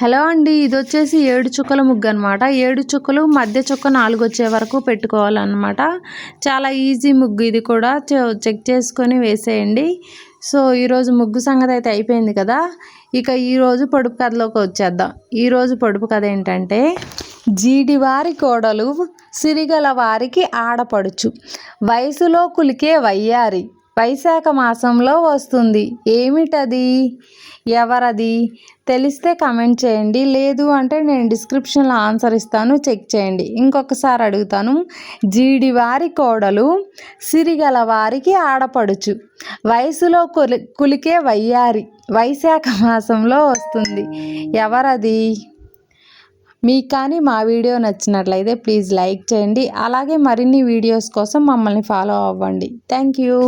Hello అండి, ఇది వచ్చేసి 7 చుక్కల ముగ్గు అనమాట. 7 చుక్కలు మధ్య చుక్క 4 వచ్చే వరకు పెట్టుకోవాలన్నమాట. చాలా ఈజీ ముగ్గు ఇది కూడా, చెక్ చేసుకొని వేసేయండి. సో ఈరోజు ముగ్గు సంగతి అయితే అయిపోయింది కదా. ఇక ఈరోజు పొడుపు కథలోకి వచ్చేద్దాం. ఈరోజు పొడుపు కథ ఏంటంటే, జీడివారి కోడలు సిరిగల వారికి ఆడపడుచు, వయసులో కులికే వయ్యారి, వైశాఖ మాసంలో వస్తుంది, ఏమిటది, ఎవరది, తెలిస్తే కమెంట్ చేయండి. లేదు అంటే నేను డిస్క్రిప్షన్లో ఆన్సర్ ఇస్తాను, చెక్ చేయండి. ఇంకొకసారి అడుగుతాను. జీడివారి కోడలు సిరిగల వారికి ఆడపడుచు, వయసులో కులికే వయ్యారి, వైశాఖ మాసంలో వస్తుంది, ఎవరది. మీకు కానీ మా వీడియో నచ్చినట్లయితే ప్లీజ్ లైక్ చేయండి. అలాగే మరిన్ని వీడియోస్ కోసం మమ్మల్ని ఫాలో అవ్వండి. Thank you.